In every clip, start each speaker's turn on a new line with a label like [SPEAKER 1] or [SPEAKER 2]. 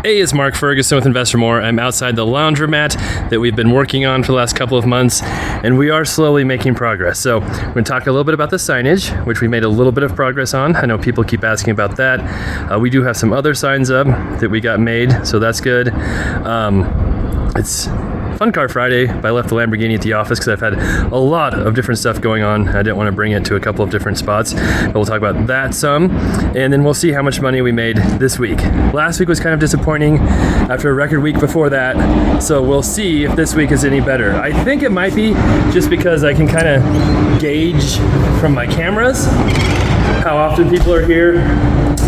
[SPEAKER 1] Hey, it's Mark Ferguson with Investor More. I'm outside the Laundromat that we've been working on for the last couple of months, and we are slowly making progress. So we're going to talk a little bit about the signage, which we made a little bit of progress on. I know people keep asking about that. We do have some other signs up that we got made, so that's good. It's Fun Car Friday, but I left the Lamborghini at the office because I've had a lot of different stuff going on. I didn't want to bring it to a couple of different spots, but we'll talk about that some, and then we'll see how much money we made this week. Last week was kind of disappointing after a record week before that, so we'll see if this week is any better. I think it might be, just because I can kind of gauge from my cameras how often people are here,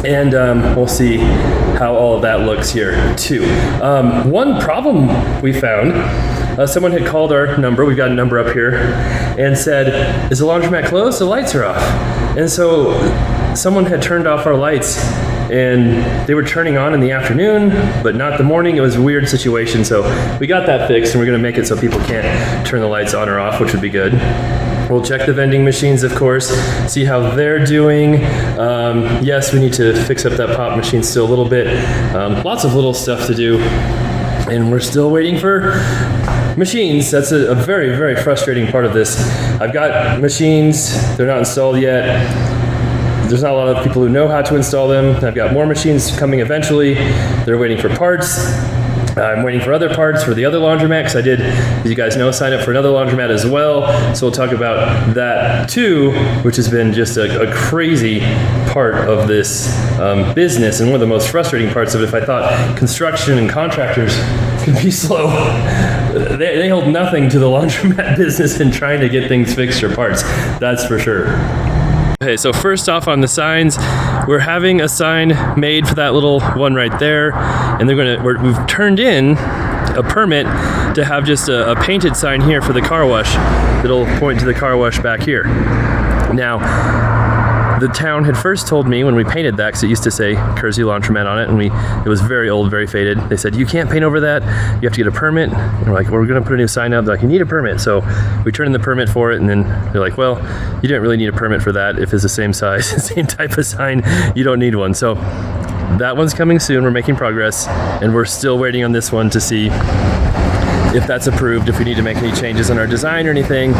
[SPEAKER 1] and we'll see how all of that looks here too. One problem we found, someone had called our number, we've got a number up here, and said, is the laundromat closed? The lights are off. And so someone had turned off our lights, and they were turning on in the afternoon, but not the morning. It was a weird situation, so we got that fixed, and we're gonna make it so people can't turn the lights on or off, which would be good. We'll check the vending machines, of course, see how they're doing. Yes, we need to fix up that pop machine still a little bit. Lots of little stuff to do, and we're still waiting for machines. That's a very, very frustrating part of this. I've got machines, they're not installed yet. There's not a lot of people who know how to install them. I've got more machines coming eventually. They're waiting for parts. I'm waiting for other parts for the other laundromat, because I did, as you guys know, sign up for another laundromat as well. So we'll talk about that too, which has been just a crazy part of this business, and one of the most frustrating parts of it. If I thought construction and contractors could be slow, they hold nothing to the laundromat business in trying to get things fixed or parts. That's for sure. Okay, so first off on the signs, we're having a sign made for that little one right there, and we've turned in a permit to have just a painted sign here for the car wash that'll point to the car wash back here. Now, the town had first told me when we painted that, because it used to say Kersey Laundromat on it, and it was very old, very faded. They said, you can't paint over that, you have to get a permit. And we're like, well, we're gonna put a new sign up. They're like, you need a permit. So we turned in the permit for it, and then they're like, well, you didn't really need a permit for that. If it's the same size, same type of sign, you don't need one. So that one's coming soon. We're making progress, and we're still waiting on this one to see if that's approved, if we need to make any changes on our design or anything.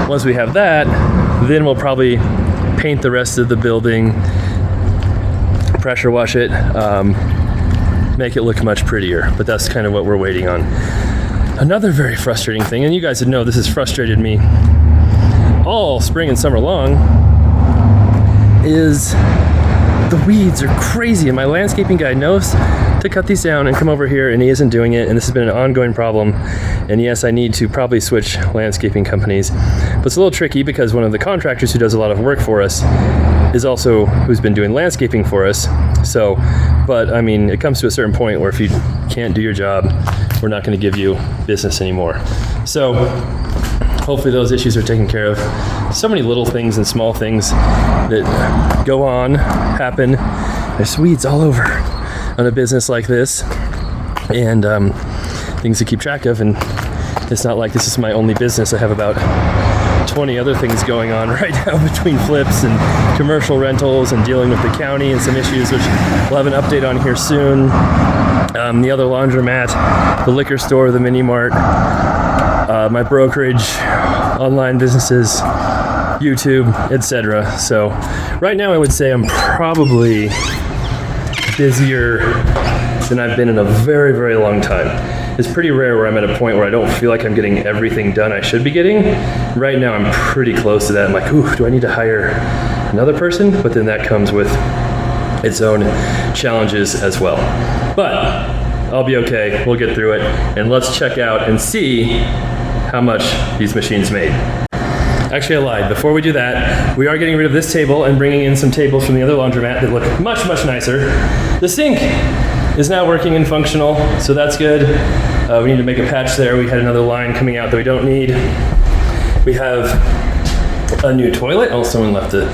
[SPEAKER 1] Once we have that, then we'll probably paint the rest of the building, pressure wash it, make it look much prettier. But that's kind of what we're waiting on. Another very frustrating thing, and you guys would know this has frustrated me all spring and summer long, is the weeds are crazy, and my landscaping guy knows to cut these down and come over here, and he isn't doing it, and this has been an ongoing problem. And yes, I need to probably switch landscaping companies, but it's a little tricky because one of the contractors who does a lot of work for us is also who's been doing landscaping for us. So, but I mean, it comes to a certain point where if you can't do your job, we're not going to give you business anymore. So hopefully those issues are taken care of. So many little things and small things that go on, happen. There's weeds all over on a business like this, and things to keep track of. And it's not like this is my only business. I have about 20 other things going on right now between flips and commercial rentals and dealing with the county and some issues, which we'll have an update on here soon. The other laundromat, the liquor store, the mini mart, my brokerage, online businesses, YouTube, etc. So right now I would say I'm probably busier than I've been in a very, very long time. It's pretty rare where I'm at a point where I don't feel like I'm getting everything done I should be getting. Right now I'm pretty close to that. I'm like, ooh, do I need to hire another person? But then that comes with its own challenges as well. But I'll be okay, we'll get through it, and let's check out and see how much these machines made. Actually, I lied. Before we do that, we are getting rid of this table and bringing in some tables from the other laundromat that look much, much nicer. The sink is now working and functional, so that's good. We need to make a patch there. We had another line coming out that we don't need. We have a new toilet. Oh, someone left the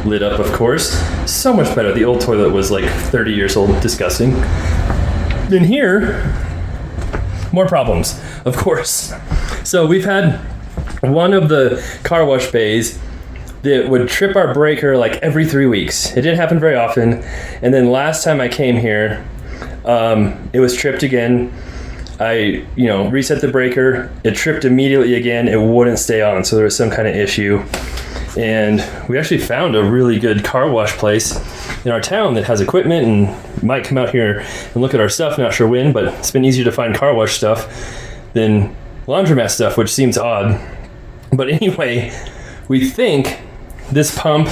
[SPEAKER 1] lid up, of course. So much better. The old toilet was like 30 years old. Disgusting. In here, more problems, of course. So we've had one of the car wash bays that would trip our breaker like every 3 weeks. It didn't happen very often. And then last time I came here, It was tripped again. I, reset the breaker. It tripped immediately again. It wouldn't stay on, so there was some kind of issue. And we actually found a really good car wash place in our town that has equipment and might come out here and look at our stuff. Not sure when, but it's been easier to find car wash stuff than laundromat stuff, which seems odd. But anyway, we think this pump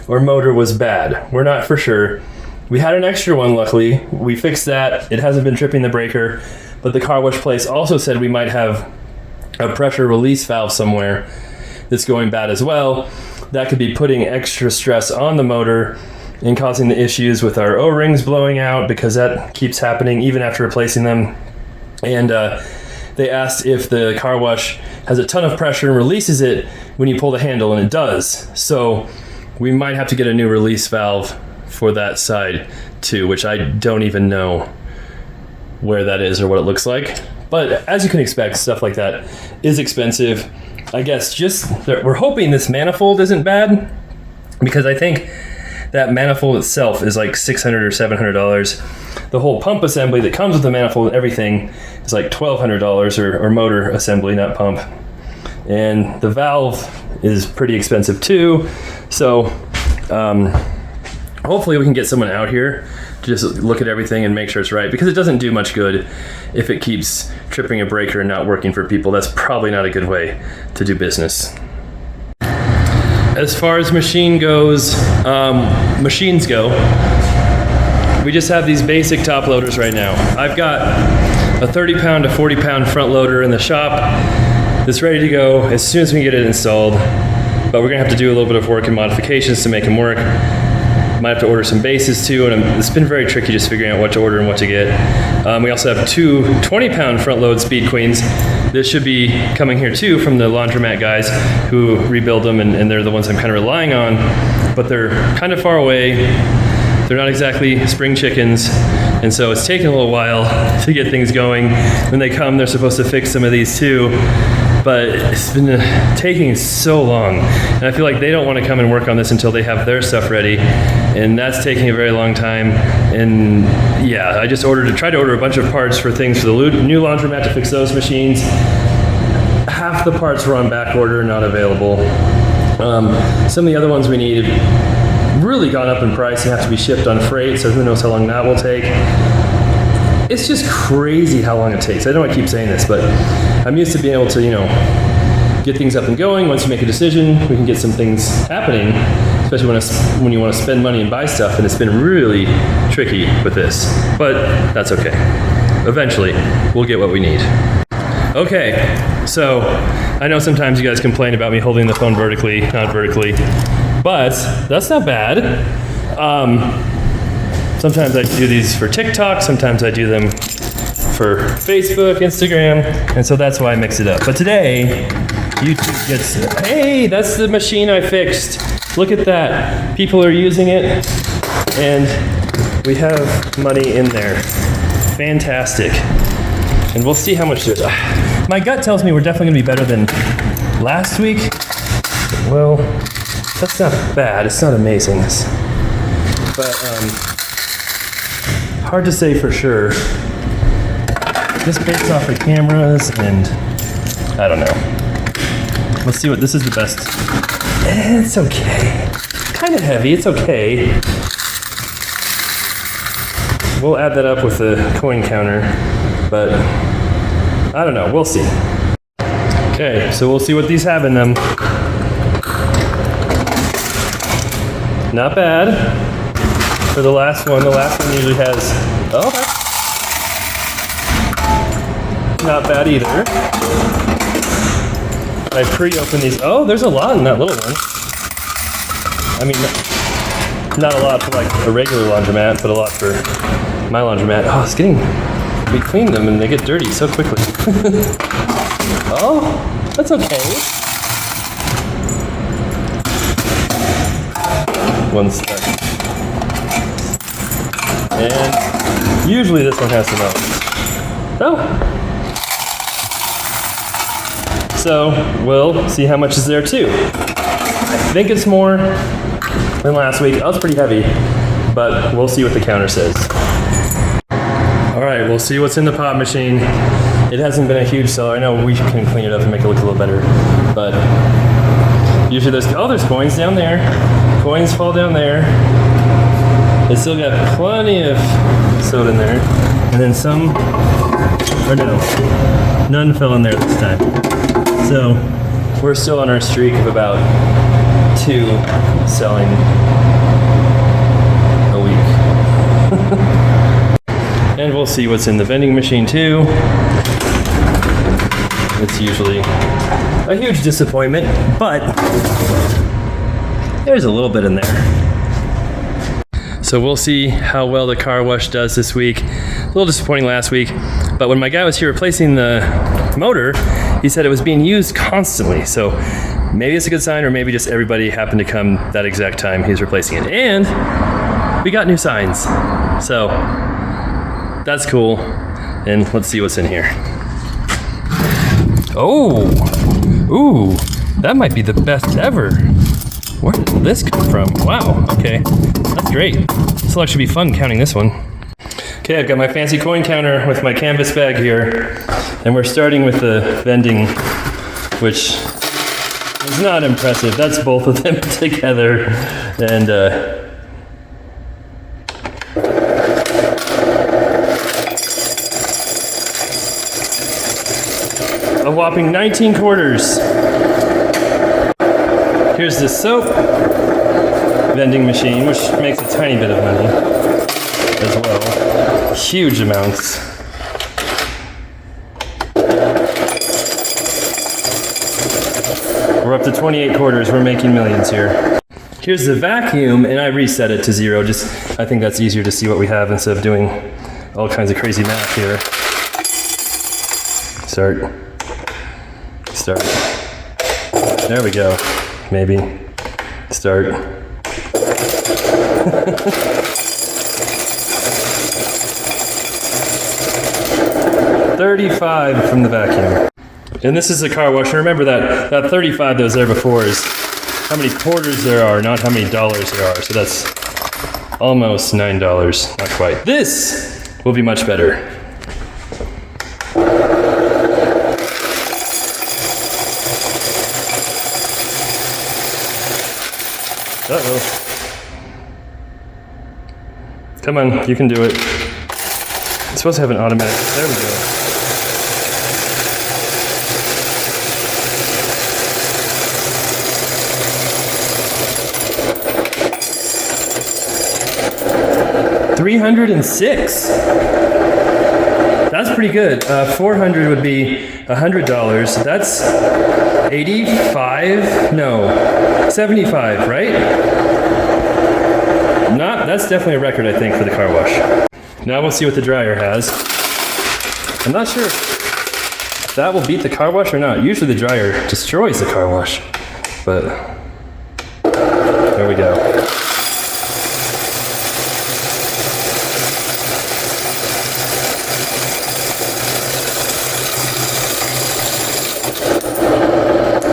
[SPEAKER 1] or motor was bad. We're not for sure. We had an extra one, luckily. We fixed that. It hasn't been tripping the breaker, but the car wash place also said we might have a pressure release valve somewhere that's going bad as well. That could be putting extra stress on the motor and causing the issues with our O-rings blowing out, because that keeps happening even after replacing them. And they asked if the car wash has a ton of pressure and releases it when you pull the handle, and it does. So we might have to get a new release valve for that side too, which I don't even know where that is or what it looks like. But as you can expect, stuff like that is expensive. I guess we're hoping this manifold isn't bad, because I think that manifold itself is like $600 or $700. The whole pump assembly that comes with the manifold and everything is like $1,200, or motor assembly, not pump. And the valve is pretty expensive too. So hopefully we can get someone out here to just look at everything and make sure it's right, because it doesn't do much good if it keeps tripping a breaker and not working for people. That's probably not a good way to do business. As far as machines go, we just have these basic top loaders right now. I've got a 30-pound to 40-pound front loader in the shop that's ready to go as soon as we get it installed, but we're gonna have to do a little bit of work and modifications to make them work. Might have to order some bases too, and it's been very tricky just figuring out what to order and what to get. We also have two 20-pound front load Speed Queens. This should be coming here too from the Laundromat guys who rebuild them, and they're the ones I'm kind of relying on, but they're kind of far away. They're not exactly spring chickens, and so it's taking a little while to get things going. When they come, they're supposed to fix some of these too, but it's been taking so long, and I feel like they don't want to come and work on this until they have their stuff ready, and that's taking a very long time. And yeah, I just tried to order a bunch of parts for things for the new laundromat to fix those machines. Half the parts were on back order, not available. Some of the other ones we need have really gone up in price and have to be shipped on freight, so who knows how long that will take. It's just crazy how long it takes. I know I keep saying this, but I'm used to being able to, get things up and going. Once you make a decision, we can get some things happening, especially when you want to spend money and buy stuff, and it's been really tricky with this, but that's okay. Eventually, we'll get what we need. Okay, so I know sometimes you guys complain about me holding the phone vertically, not vertically, but that's not bad. Sometimes I do these for TikTok, sometimes I do them for Facebook, Instagram, and so that's why I mix it up. But today, YouTube gets, hey, that's the machine I fixed. Look at that. People are using it, and we have money in there. Fantastic. And we'll see how much there's. My gut tells me we're definitely gonna be better than last week. Well, that's not bad. It's not amazing. But hard to say for sure. Just based off the cameras, and I don't know. Let's see what this is the best. It's okay. Kind of heavy. It's okay. We'll add that up with the coin counter, but I don't know. We'll see. Okay, so we'll see what these have in them. Not bad. For the last one usually has, not bad either. I pre-opened these. Oh, there's a lot in that little one. I mean, not a lot for like a regular laundromat, but a lot for my laundromat. Oh, it's getting, we clean them and they get dirty so quickly. Oh, that's okay. One stuck. And usually this one has some else. Oh. So we'll see how much is there too. I think it's more than last week. That was pretty heavy, but we'll see what the counter says. All right, we'll see what's in the pop machine. It hasn't been a huge seller. I know we can clean it up and make it look a little better, but usually there's coins down there. Coins fall down there. It's still got plenty of soda in there. And then some, or no, none fell in there this time. So we're still on our streak of about 2 selling a week. And we'll see what's in the vending machine too. It's usually a huge disappointment, but there's a little bit in there. So we'll see how well the car wash does this week. A little disappointing last week, but when my guy was here replacing the motor, he said it was being used constantly. So maybe it's a good sign, or maybe just everybody happened to come that exact time he's replacing it. And we got new signs. So that's cool. And let's see what's in here. Oh, ooh, that might be the best ever. Where did this come from? Wow, okay, that's great. This will actually be fun counting this one. Okay, I've got my fancy coin counter with my canvas bag here, and we're starting with the vending, which is not impressive. That's both of them together, and a whopping 19 quarters. Here's the soap vending machine, which makes a tiny bit of money as well. Huge amounts. We're up to 28 quarters. We're making millions here. Here's the vacuum, and I reset it to 0. I think that's easier to see what we have instead of doing all kinds of crazy math here. Start. There we go. Maybe. Start. $35 from the vacuum. And this is a car wash. And remember that 35 that was there before is how many quarters there are, not how many dollars there are. So that's almost $9. Not quite. This will be much better. Uh-oh. Come on, you can do it. It's supposed to have an automatic. There we go. $306. That's pretty good. 400 would be $100. That's 85? No, 75, right? That's definitely a record, I think, for the car wash. Now we'll see what the dryer has. I'm not sure if that will beat the car wash or not. Usually the dryer destroys the car wash, but there we go.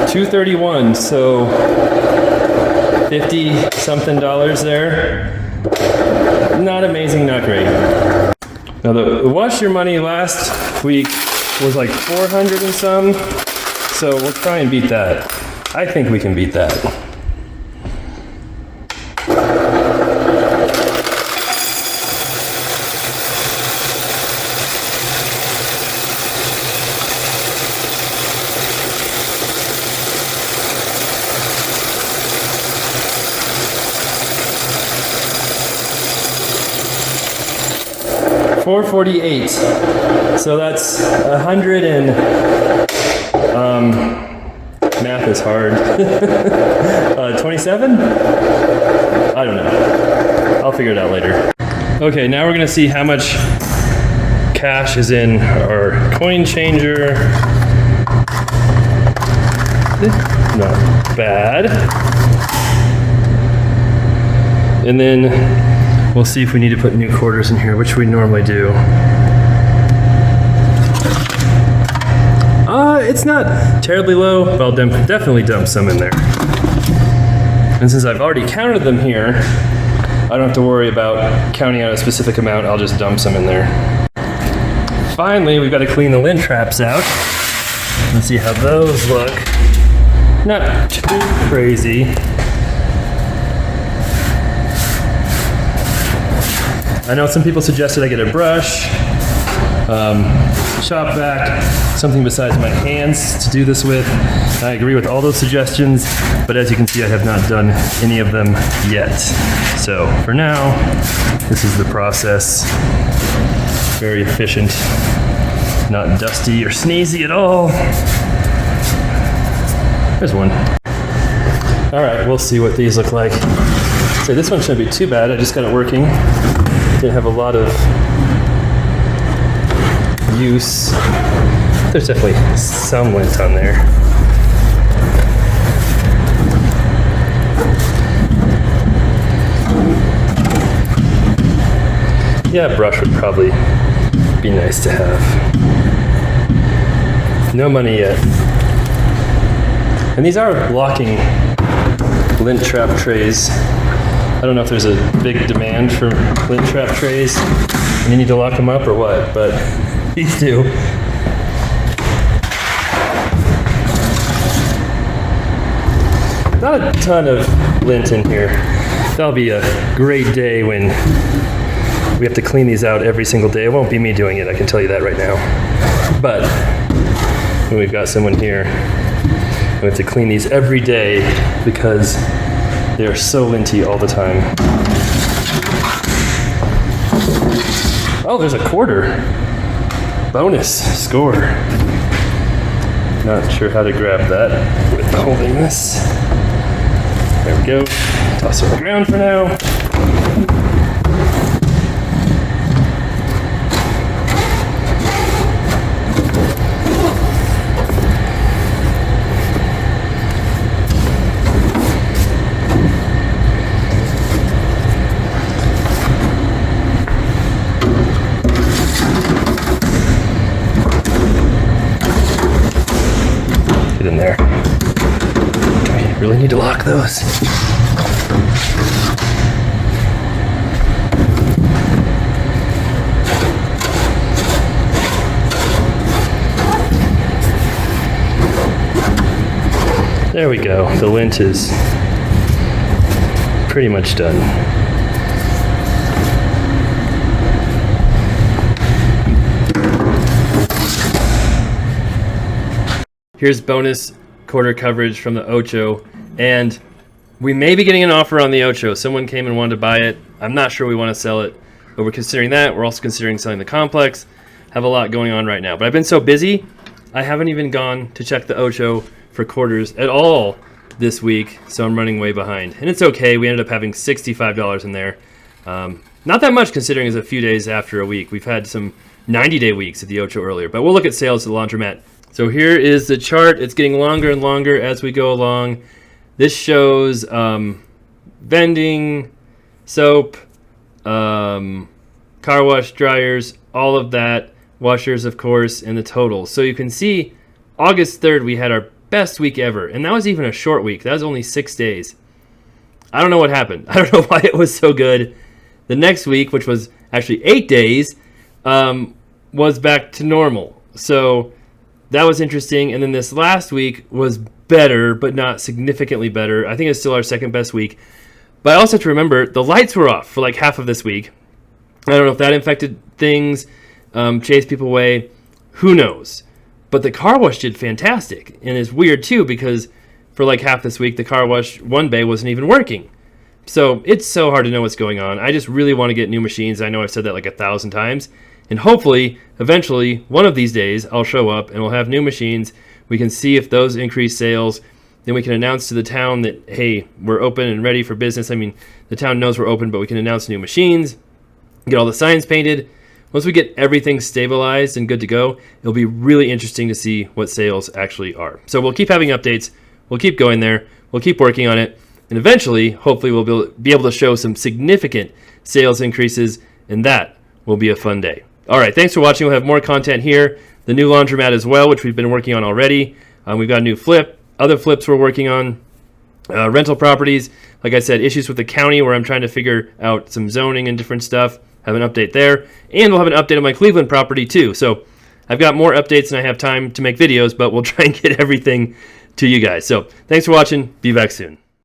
[SPEAKER 1] $231, so 50 something dollars there. Not amazing, not great. Now the wash your money last week was like 400 and some, so we'll try and beat that. I think we can beat that. $448. So that's 100 and math is hard. 27? I don't know. I'll figure it out later. Okay, now we're gonna see how much cash is in our coin changer. Not bad. And then we'll see if we need to put new quarters in here, which we normally do. It's not terribly low, but I'll definitely dump some in there. And since I've already counted them here, I don't have to worry about counting out a specific amount. I'll just dump some in there. Finally, we've got to clean the lint traps out. Let's see how those look. Not too crazy. I know some people suggested I get a brush, shop vac, something besides my hands to do this with. I agree with all those suggestions, but as you can see, I have not done any of them yet. So for now, this is the process. Very efficient, not dusty or sneezy at all. There's one. All right, we'll see what these look like. So this one shouldn't be too bad. I just got it working. Didn't have a lot of use. There's definitely some lint on there. Yeah, a brush would probably be nice to have. No money yet. And these are locking lint trap trays. I don't know if there's a big demand for lint trap trays and you need to lock them up or what, but these do. Not a ton of lint in here. That'll be a great day when we have to clean these out every single day. It won't be me doing it, I can tell you that right now. But when we've got someone here, we have to clean these every day because they are so linty all the time. Oh, there's a quarter. Bonus score. Not sure how to grab that with holding this. There we go. Toss it on the ground for now. In there. I really need to lock those. There we go. The lint is pretty much done. Here's bonus quarter coverage from the Ocho, and we may be getting an offer on the Ocho. Someone came and wanted to buy it. I'm not sure we want to sell it, but we're considering that. We're also considering selling the complex. Have a lot going on right now, but I've been so busy, I haven't even gone to check the Ocho for quarters at all this week, so I'm running way behind. And it's okay, we ended up having $65 in there. Not that much considering it's a few days after a week. We've had some 90-day weeks at the Ocho earlier, but we'll look at sales at the Laundromat. So here is the chart. It's getting longer and longer as we go along. This shows vending, soap, car wash, dryers, all of that, washers, of course, and the totals. So you can see August 3rd, we had our best week ever, and that was even a short week. That was only 6 days. I don't know what happened. I don't know why it was so good. The next week, which was actually 8 days, was back to normal. So that was interesting. And then this last week was better, but not significantly better. I think it's still our second best week. But I also have to remember the lights were off for like half of this week. I don't know if that infected things, chased people away. Who knows? But the car wash did fantastic. And it's weird too because for like half this week, the car wash one bay wasn't even working. So it's so hard to know what's going on. I just really want to get new machines. I know I've said that like 1,000 times. And hopefully, eventually, one of these days, I'll show up and we'll have new machines. We can see if those increase sales. Then we can announce to the town that, hey, we're open and ready for business. I mean, the town knows we're open, but we can announce new machines, get all the signs painted. Once we get everything stabilized and good to go, it'll be really interesting to see what sales actually are. So we'll keep having updates. We'll keep going there. We'll keep working on it. And eventually, hopefully, we'll be able to show some significant sales increases, and that will be a fun day. All right, thanks for watching. We'll have more content here. The new Laundromat as well, which we've been working on already. We've got a new flip. Other flips we're working on. Rental properties. Like I said, issues with the county where I'm trying to figure out some zoning and different stuff. Have an update there. And we'll have an update on my Cleveland property too. So I've got more updates than I have time to make videos, but we'll try and get everything to you guys. So thanks for watching. Be back soon.